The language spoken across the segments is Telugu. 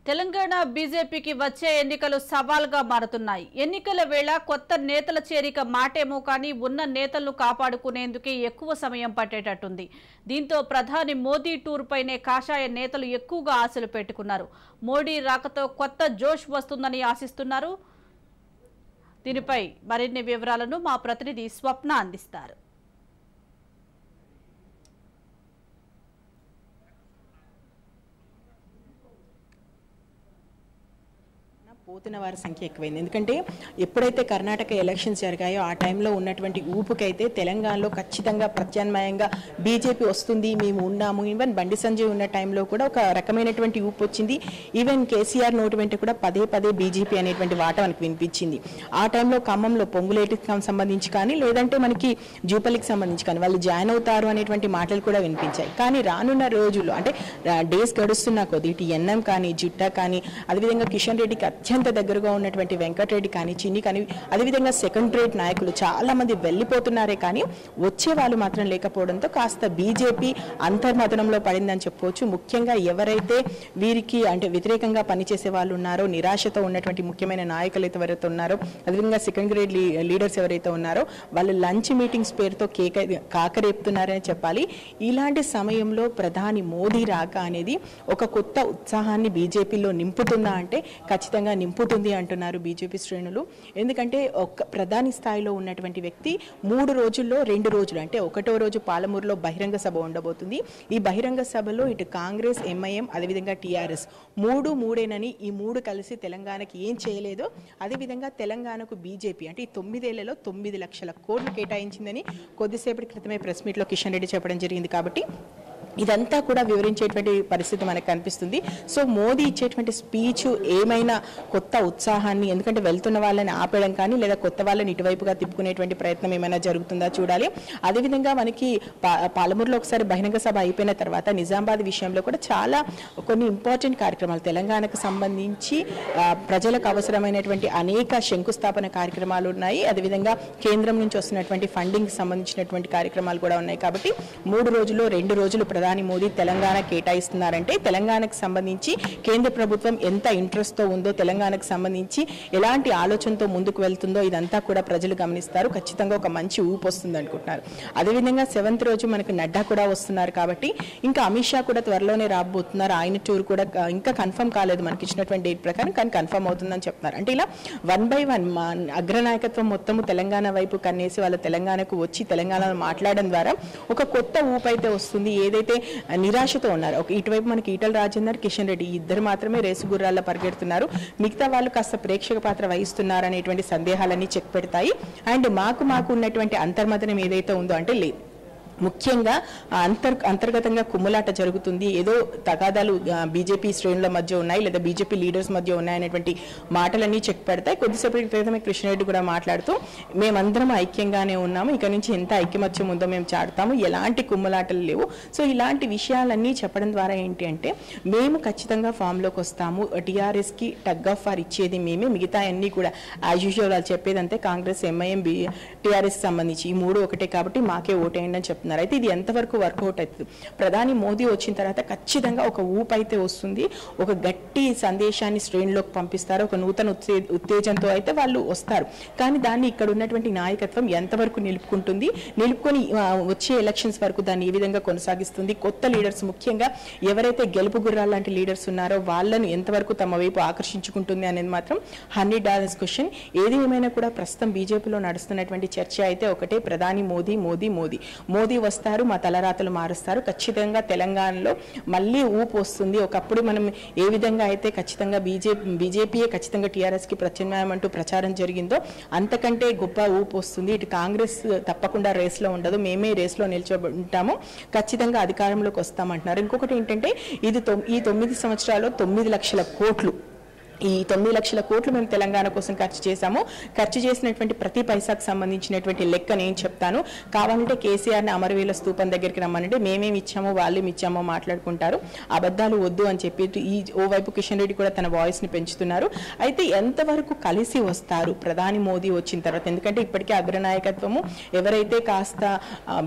తెలంగాణ బీజేపీకి వచ్చే ఎన్నికలు సవాల్గా మారుతున్నాయి. ఎన్నికల వేళ కొత్త నేతల చేరిక మాటేమో కానీ ఉన్న నేతలను కాపాడుకునేందుకే ఎక్కువ సమయం పట్టేటట్టుంది. దీంతో ప్రధాని మోదీ టూర్ పైనే కాషాయ నేతలు ఎక్కువగా ఆశలు పెట్టుకున్నారు. మోడీ రాకతో కొత్త జోష్ వస్తుందని ఆశిస్తున్నారు. దీనిపై మరిన్ని వివరాలను మా ప్రతినిధి స్వప్న అందిస్తారు. పోతున్న వారి సంఖ్య ఎక్కువైంది. ఎందుకంటే ఎప్పుడైతే కర్ణాటక ఎలక్షన్స్ జరిగాయో ఆ టైంలో ఉన్నటువంటి ఊపుకైతే తెలంగాణలో ఖచ్చితంగా ప్రత్యామ్నాయంగా బీజేపీ వస్తుంది, మేము ఉన్నాము. ఈవెన్ బండి సంజయ్ ఉన్న టైంలో కూడా ఒక రకమైనటువంటి ఊపు వచ్చింది. ఈవెన్ కేసీఆర్ నోటి వెంట కూడా పదే పదే బీజేపీ అనేటువంటి వాట మనకు వినిపించింది. ఆ టైంలో ఖమ్మంలో పొంగులేటికి సంబంధించి కానీ లేదంటే మనకి జూపల్లికి సంబంధించి కానీ వాళ్ళు జాయిన్ అవుతారు అనేటువంటి మాటలు కూడా వినిపించాయి. కానీ రానున్న రోజుల్లో అంటే డేస్ గడుస్తున్న కొద్ది ఇటు ఎన్ఎం కానీ జిట్టా కానీ అదేవిధంగా కిషన్ రెడ్డికి అత్యంత దగ్గరగా ఉన్నటువంటి వెంకటరెడ్డి కానీ చిన్ని కానీ అదేవిధంగా సెకండ్ రేట్ నాయకులు చాలా మంది వెళ్ళిపోతున్నారే కానీ వచ్చే వాళ్ళు మాత్రం లేకపోవడంతో కాస్త బీజేపీ అంతర్మథనంలో పడిందని చెప్పుకోవచ్చు. ముఖ్యంగా ఎవరైతే వీరికి అంటే వ్యతిరేకంగా పనిచేసే వాళ్ళు ఉన్నారో, నిరాశతో ఉన్నటువంటి ముఖ్యమైన నాయకులు ఎవరైతే ఉన్నారో, అదేవిధంగా సెకండ్ గ్రేడ్ లీడర్స్ ఎవరైతే ఉన్నారో వాళ్ళు లంచ్ మీటింగ్స్ పేరుతో కాకరేపుతున్నారని చెప్పాలి. ఇలాంటి సమయంలో ప్రధాని మోదీ రాక అనేది ఒక కొత్త ఉత్సాహాన్ని బీజేపీలో నింపుతుందా అంటే ఖచ్చితంగా నింపుతుంది అంటున్నారు బీజేపీ శ్రేణులు. ఎందుకంటే ఒక ప్రధాని స్థాయిలో ఉన్నటువంటి వ్యక్తి 3 రోజుల్లో 2 రోజులు అంటే ఒకటో రోజు పాలమూరులో బహిరంగ సభ ఉండబోతుంది. ఈ బహిరంగ సభలో ఇటు కాంగ్రెస్, ఎంఐఎం అదేవిధంగా టీఆర్ఎస్ మూడేనని ఈ 3 కలిసి తెలంగాణకి ఏం చేయలేదో అదేవిధంగా తెలంగాణకు బీజేపీ అంటే ఈ 9 ఏళ్లలో 9 లక్షల కోట్లు కేటాయించిందని కొద్దిసేపటి క్రితమే ప్రెస్ మీట్లో కిషన్ రెడ్డి చెప్పడం జరిగింది. కాబట్టి ఇదంతా కూడా వివరించేటువంటి పరిస్థితి మనకు కనిపిస్తుంది. సో మోదీ ఇచ్చేటువంటి స్పీచ్ ఏమైనా కొత్త ఉత్సాహాన్ని, ఎందుకంటే వెళ్తున్న వాళ్ళని ఆపేయడం కానీ లేదా కొత్త వాళ్ళని ఇటువైపుగా తిప్పుకునేటువంటి ప్రయత్నం ఏమైనా జరుగుతుందా చూడాలి. అదేవిధంగా మనకి పాలమూరులో ఒకసారి బహిరంగ సభ అయిపోయిన తర్వాత నిజామాబాద్ విషయంలో కూడా చాలా కొన్ని ఇంపార్టెంట్ కార్యక్రమాలు తెలంగాణకు సంబంధించి ప్రజలకు అవసరమైనటువంటి అనేక శంకుస్థాపన కార్యక్రమాలు ఉన్నాయి. అదేవిధంగా కేంద్రం నుంచి వస్తున్నటువంటి ఫండింగ్ సంబంధించినటువంటి కార్యక్రమాలు కూడా ఉన్నాయి. కాబట్టి 3 రోజుల్లో 2 రోజులు ప్రధాని మోదీ తెలంగాణ కేటాయిస్తున్నారంటే తెలంగాణకు సంబంధించి కేంద్ర ప్రభుత్వం ఎంత ఇంట్రెస్ట్తో ఉందో, తెలంగాణకు సంబంధించి ఎలాంటి ఆలోచనతో ముందుకు వెళ్తుందో ఇదంతా కూడా ప్రజలు గమనిస్తారు. ఖచ్చితంగా ఒక మంచి ఊపు వస్తుంది అనుకుంటున్నారు. అదేవిధంగా 7th రోజు మనకు నడ్డా కూడా వస్తున్నారు. కాబట్టి ఇంకా అమిత్ షా కూడా త్వరలోనే రాబోతున్నారు. ఆయన టూర్ కూడా ఇంకా కన్ఫర్మ్ కాలేదు మనకి ఇచ్చినటువంటి డేట్ ప్రకారం, కానీ కన్ఫర్మ్ అవుతుందని చెప్తున్నారు. అంటే ఇలా 1 by 1 అగ్రనాయకత్వం మొత్తము తెలంగాణ వైపు కన్నేసి వాళ్ళ తెలంగాణకు వచ్చి తెలంగాణలో మాట్లాడడం ద్వారా ఒక కొత్త ఊపు అయితే వస్తుంది. ఏదైతే నిరాశతో ఉన్నారు, ఇటువైపు మనకి ఈటల రాజేందర్, కిషన్ రెడ్డి ఇద్దరు మాత్రమే రేసు గుర్రాల్లో పరిగెడుతున్నారు, మిగతా వాళ్ళు కాస్త ప్రేక్షక పాత్ర వహిస్తున్నారు అనేటువంటి సందేహాలన్నీ చెక్ పెడతాయి. అండ్ మాకు ఉన్నటువంటి అంతర్మథనం ఏదైతే ఉందో అంటే లేదు, ముఖ్యంగా అంతర్గతంగా కుమ్ములాట జరుగుతుంది, ఏదో తగాదాలు బీజేపీ శ్రేణుల మధ్య ఉన్నాయి లేదా బీజేపీ లీడర్స్ మధ్య ఉన్నాయనేటువంటి మాటలన్నీ చెక్ పెడతాయి. కొద్దిసేపటి క్రితమే కృష్ణారెడ్డి కూడా మాట్లాడుతూ మేమందరం ఐక్యంగానే ఉన్నాము, ఇక నుంచి ఎంత ఐక్యమత్యం ఉందో మేము చాటుతాము, ఎలాంటి కుమ్ములాటలు లేవు. సో ఇలాంటి విషయాలన్నీ చెప్పడం ద్వారా ఏంటి అంటే మేము ఖచ్చితంగా ఫామ్లోకి వస్తాము, టీఆర్ఎస్కి టగ్ ఆఫ్ వార్ ఇచ్చేది మేమే, మిగతా అన్నీ కూడా యాజ్ యూజువల్ వాళ్ళు చెప్పేదంటే కాంగ్రెస్, ఎంఐఎం, టీఆర్ఎస్కి సంబంధించి ఈ 3 ఒకటే కాబట్టి మాకే ఓటేయండి అని చెప్తున్నారు. అయితే ఇది ఎంతవరకు వర్కౌట్ అవుతుంది? ప్రధాని మోదీ వచ్చిన తర్వాత ఖచ్చితంగా ఒక ఊపు అయితే వస్తుంది, ఒక గట్టి సందేశాన్ని శ్రేణులోకి పంపిస్తారు, ఒక నూతన ఉత్తేజంతో అయితే వాళ్ళు వస్తారు. కానీ దాన్ని ఇక్కడ ఉన్నటువంటి నాయకత్వం ఎంతవరకు నిలుపుకొని వచ్చే ఎలక్షన్స్ వరకు దాన్ని ఏ విధంగా కొనసాగిస్తుంది, కొత్త లీడర్స్ ముఖ్యంగా ఎవరైతే గెలుపు గుర్రాలు లాంటి లీడర్స్ ఉన్నారో వాళ్ళను ఎంతవరకు తమ వైపు ఆకర్షించుకుంటుంది అనేది మాత్రం $100 క్వశ్చన్. ఏది ఏమైనా కూడా ప్రస్తుతం బీజేపీలో నడుస్తున్నటువంటి చర్చ అయితే ఒకటే, ప్రధాని మోదీ వస్తారు, మా తలరాతలు మారుస్తారు, ఖచ్చితంగా తెలంగాణలో మళ్ళీ ఊపు వస్తుంది. ఒకప్పుడు మనం ఏ విధంగా అయితే ఖచ్చితంగా బీజేపీయే ఖచ్చితంగా టీఆర్ఎస్కి ప్రత్యామ్నాయం అంటూ ప్రచారం జరిగిందో అంతకంటే గొప్ప ఊపు వస్తుంది. ఇటు కాంగ్రెస్ తప్పకుండా రేస్లో ఉండదు, మేమే రేస్లో నిల్చోబెంటాము, ఖచ్చితంగా అధికారంలోకి వస్తామంటున్నారు. ఇంకొకటి ఏంటంటే ఈ 9 సంవత్సరాల్లో 9 లక్షల కోట్లు ఈ 9 లక్షల కోట్లు మేము తెలంగాణ కోసం ఖర్చు చేశాము. ఖర్చు చేసినటువంటి ప్రతి పైసాకు సంబంధించినటువంటి లెక్క నేను చెప్తాను. కావాలంటే కేసీఆర్ని అమరవీల స్తూపం దగ్గరికి రమ్మనంటే మేమేమి ఇచ్చామో వాళ్ళేమి ఇచ్చామో మాట్లాడుకుంటారు. అబద్ధాలు వద్దు అని చెప్పి ఈ ఓవైపు కిషన్ రెడ్డి కూడా తన వాయిస్ని పెంచుతున్నారు. అయితే ఎంతవరకు కలిసి వస్తారు ప్రధాని మోదీ వచ్చిన తర్వాత? ఎందుకంటే ఇప్పటికే అగ్రనాయకత్వము ఎవరైతే కాస్త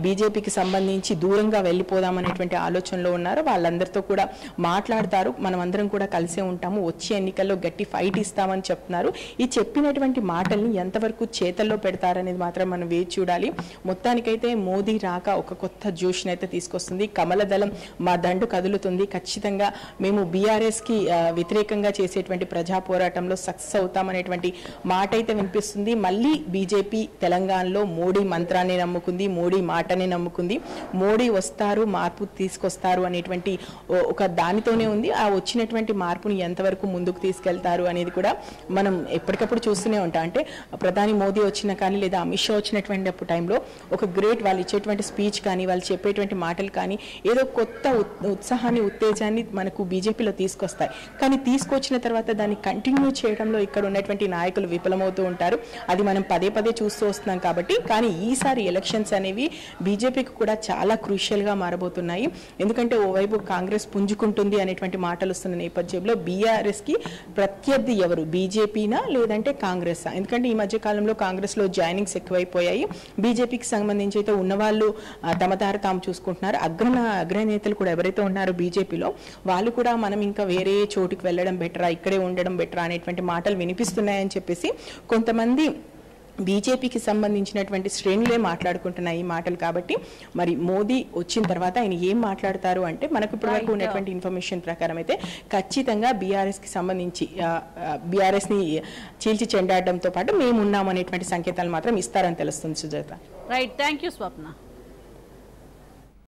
బీజేపీకి సంబంధించి దూరంగా వెళ్ళిపోదామనేటువంటి ఆలోచనలో ఉన్నారో వాళ్ళందరితో కూడా మాట్లాడతారు. మనం అందరం కూడా కలిసే ఉంటాము, వచ్చే ఎన్నికల్లో గట్టి ఫైట్ ఇస్తామని చెప్తున్నారు. ఈ చెప్పినటువంటి మాటల్ని ఎంతవరకు చేతల్లో పెడతారనేది మాత్రం మనం వేచి చూడాలి. మొత్తానికైతే మోదీ రాక ఒక కొత్త జోష్ని అయితే తీసుకొస్తుంది. కమల దళం మా దండు కదులుతుంది. ఖచ్చితంగా మేము బీఆర్ఎస్కి వ్యతిరేకంగా చేసేటువంటి ప్రజా పోరాటంలో సక్సెస్ అవుతామనేటువంటి మాట అయితే వినిపిస్తుంది. మళ్ళీ బీజేపీ తెలంగాణలో మోడీ మంత్రాన్ని నమ్ముకుంది, మోడీ మాటని నమ్ముకుంది. మోడీ వస్తారు, మార్పు తీసుకొస్తారు అనేటువంటి ఒక దానితోనే ఉంది. ఆ వచ్చినటువంటి మార్పుని ఎంతవరకు ముందుకు తీసుకెళ్తారు అనేది కూడా మనం ఎప్పటికప్పుడు చూస్తూనే ఉంటాం. అంటే ప్రధాని మోదీ వచ్చిన కానీ లేదా అమిత్ షా వచ్చినటువంటి టైంలో ఒక గ్రేట్ వాళ్ళు ఇచ్చేటువంటి స్పీచ్ కానీ వాళ్ళు చెప్పేటువంటి మాటలు కానీ ఏదో కొత్త ఉత్సాహాన్ని ఉత్తేజాన్ని మనకు బీజేపీలో తీసుకొస్తాయి. కానీ తీసుకొచ్చిన తర్వాత దాన్ని కంటిన్యూ చేయడంలో ఇక్కడ ఉన్నటువంటి నాయకులు విఫలమవుతూ ఉంటారు. అది మనం పదే పదే చూస్తూ వస్తున్నాం కాబట్టి. కానీ ఈసారి ఎలక్షన్స్ అనేవి బీజేపీకి కూడా చాలా క్రూషియల్గా మారబోతున్నాయి. ఎందుకంటే ఓవైపు కాంగ్రెస్ పుంజుకుంటుంది అనేటువంటి మాటలు వస్తున్న నేపథ్యంలో బీఆర్ఎస్కి ప్రత్యర్థి ఎవరు, బీజేపీనా లేదంటే కాంగ్రెస్? ఎందుకంటే ఈ మధ్య కాలంలో కాంగ్రెస్లో జాయినింగ్స్ ఎక్కువైపోయాయి. బీజేపీకి సంబంధించి అయితే ఉన్నవాళ్ళు తమ దారి తాము చూసుకుంటున్నారు. అగ్రనేతలు కూడా ఎవరైతే ఉన్నారో బీజేపీలో వాళ్ళు కూడా మనం ఇంకా వేరే చోటుకి వెళ్ళడం బెటరా, ఇక్కడే ఉండడం బెటరా అనేటువంటి మాటలు వినిపిస్తున్నాయని చెప్పేసి కొంతమంది బీజేపీకి సంబంధించినటువంటి శ్రేణులే మాట్లాడుకుంటున్నాయి ఈ మాటలు. కాబట్టి మరి మోదీ వచ్చిన తర్వాత ఆయన ఏం మాట్లాడతారు అంటే మనకు ఇప్పటివరకు ఉన్నటువంటి ఇన్ఫర్మేషన్ ప్రకారం అయితే ఖచ్చితంగా బీఆర్ఎస్కి సంబంధించి బీఆర్ఎస్ని చీల్చి చెండాడడంతో పాటు మేము ఉన్నామనేటువంటి సంకేతాలు మాత్రం ఇస్తారని తెలుస్తుంది. Sujatha. Right, thank you Swapna.